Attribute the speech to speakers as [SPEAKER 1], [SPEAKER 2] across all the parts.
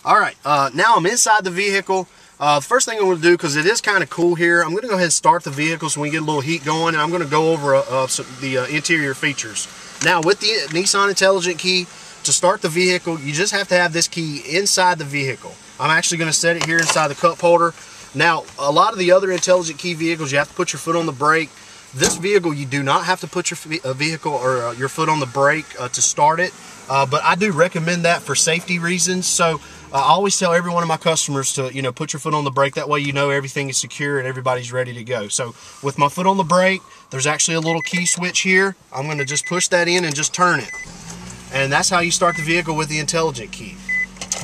[SPEAKER 1] All right, now I'm inside the vehicle. The first thing I'm going to do, because it is kind of cool here, I'm going to go ahead and start the vehicle so we can get a little heat going, and I'm going to go over the interior features. Now, with the Nissan Intelligent Key, to start the vehicle, you just have to have this key inside the vehicle. I'm actually going to set it here inside the cup holder. Now, a lot of the other Intelligent Key vehicles, you have to put your foot on the brake. This vehicle, you do not have to put your vehicle or your foot on the brake to start it, but I do recommend that for safety reasons. So I always tell every one of my customers to, put your foot on the brake. That way you know everything is secure and everybody's ready to go. So with my foot on the brake, there's actually a little key switch here. I'm going to just push that in and just turn it. And that's how you start the vehicle with the Intelligent Key.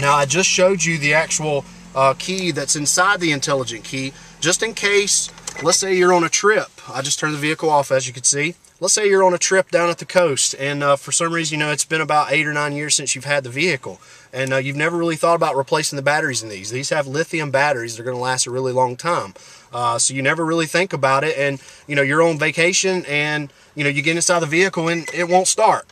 [SPEAKER 1] Now, I just showed you the actual key that's inside the Intelligent Key, just in case, let's say you're on a trip. I just turned the vehicle off, as you can see. Let's say you're on a trip down at the coast, and for some reason, it's been about 8 or 9 years since you've had the vehicle, and you've never really thought about replacing the batteries in these. These have lithium batteries. They're going to last a really long time. So you never really think about it, and you're on vacation, and you get inside the vehicle and it won't start.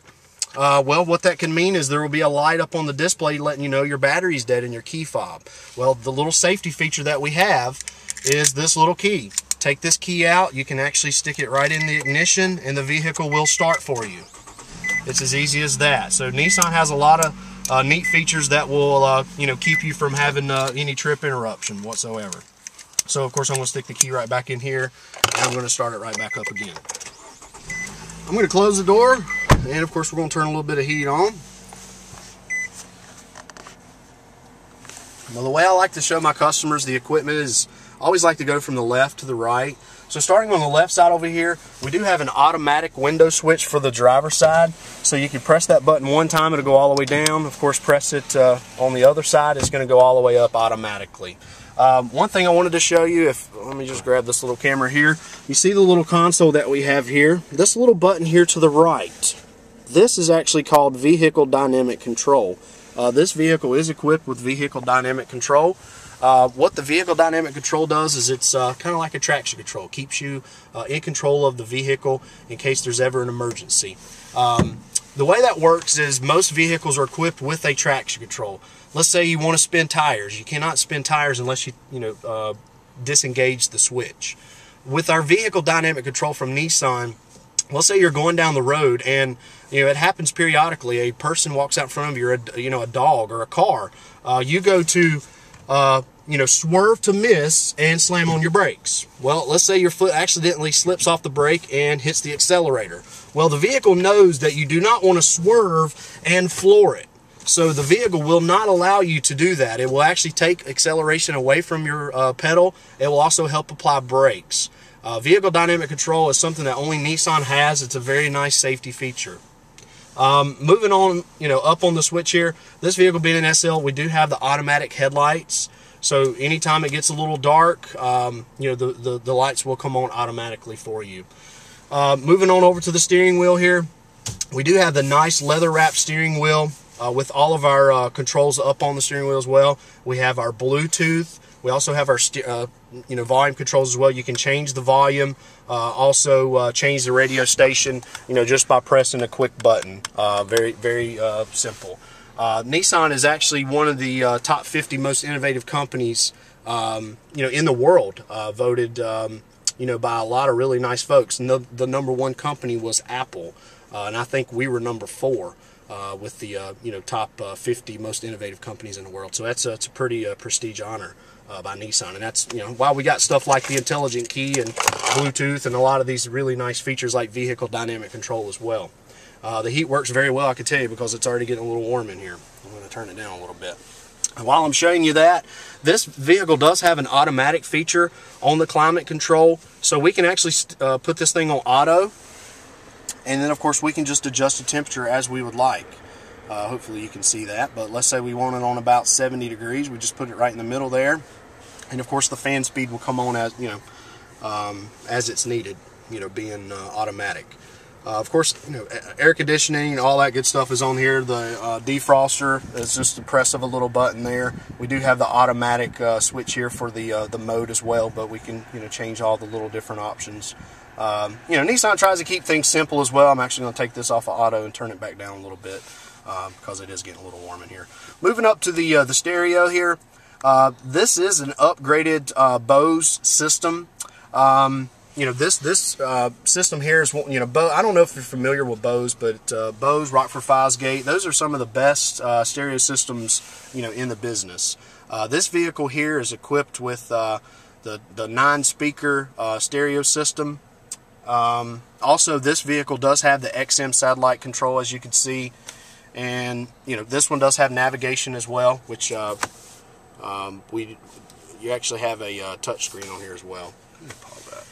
[SPEAKER 1] Well, what that can mean is there will be a light up on the display letting you know your battery's dead in your key fob. Well, the little safety feature that we have is this little key. Take this key out, you can actually stick it right in the ignition and the vehicle will start for you. It's as easy as that. So Nissan has a lot of neat features that will keep you from having any trip interruption whatsoever. So of course I'm going to stick the key right back in here and I'm going to start it right back up again. I'm going to close the door. And of course we're going to turn a little bit of heat on. Well, the way I like to show my customers the equipment is I always like to go from the left to the right. So starting on the left side over here, we do have an automatic window switch for the driver's side. So you can press that button one time, it'll go all the way down. Of course, press it on the other side, it's going to go all the way up automatically. One thing I wanted to show you, let me just grab this little camera here. You see the little console that we have here? This little button here to the right. This is actually called Vehicle Dynamic Control. This vehicle is equipped with Vehicle Dynamic Control. What the Vehicle Dynamic Control does is it's kind of like a traction control. Keeps you in control of the vehicle in case there's ever an emergency. The way that works is most vehicles are equipped with a traction control. Let's say you want to spin tires. You cannot spin tires unless you disengage the switch. With our Vehicle Dynamic Control from Nissan, let's say you're going down the road and it happens periodically. A person walks out in front of you, or a dog or a car. You go to swerve to miss and slam on your brakes. Well, let's say your foot accidentally slips off the brake and hits the accelerator. Well, the vehicle knows that you do not want to swerve and floor it. So the vehicle will not allow you to do that. It will actually take acceleration away from your pedal. It will also help apply brakes. Vehicle Dynamic Control is something that only Nissan has. It's a very nice safety feature. Moving on, up on the switch here, this vehicle being an SL, we do have the automatic headlights. So anytime it gets a little dark, the lights will come on automatically for you. Moving on over to the steering wheel here, we do have the nice leather wrapped steering wheel with all of our controls up on the steering wheel as well. We have our Bluetooth. We also have our volume controls as well. You can change the volume, also change the radio station, just by pressing a quick button. Very, very simple. Nissan is actually one of the top 50 most innovative companies, in the world, voted, by a lot of really nice folks. And the #1 company was Apple, and I think we were #4. With the top 50 most innovative companies in the world. So it's a pretty prestige honor by Nissan, and that's why we got stuff like the Intelligent Key and Bluetooth and a lot of these really nice features like Vehicle Dynamic Control as well. The heat works very well, I can tell you, because it's already getting a little warm in here. I'm going to turn it down a little bit. And while I'm showing you that, this vehicle does have an automatic feature on the climate control, so we can actually put this thing on auto. And then, of course, we can just adjust the temperature as we would like. Hopefully you can see that. But let's say we want it on about 70 degrees. We just put it right in the middle there. And, of course, the fan speed will come on as it's needed, being automatic. Of course, air conditioning, all that good stuff is on here. The defroster is just the press of a little button there. We do have the automatic switch here for the mode as well, but we can change all the little different options. Nissan tries to keep things simple as well. I'm actually going to take this off of auto and turn it back down a little bit. because it is getting a little warm in here. Moving up to the stereo here. This is an upgraded Bose system. You know, this system here is, you know, I don't know if you're familiar with Bose, but Bose, Rockford Fosgate, those are some of the best stereo systems, you know, in the business. This vehicle here is equipped with the 9-speaker stereo system. Also, this vehicle does have the XM satellite control, as you can see, and you know, this one does have navigation as well, which you actually have a touch screen on here as well. Let me pause that.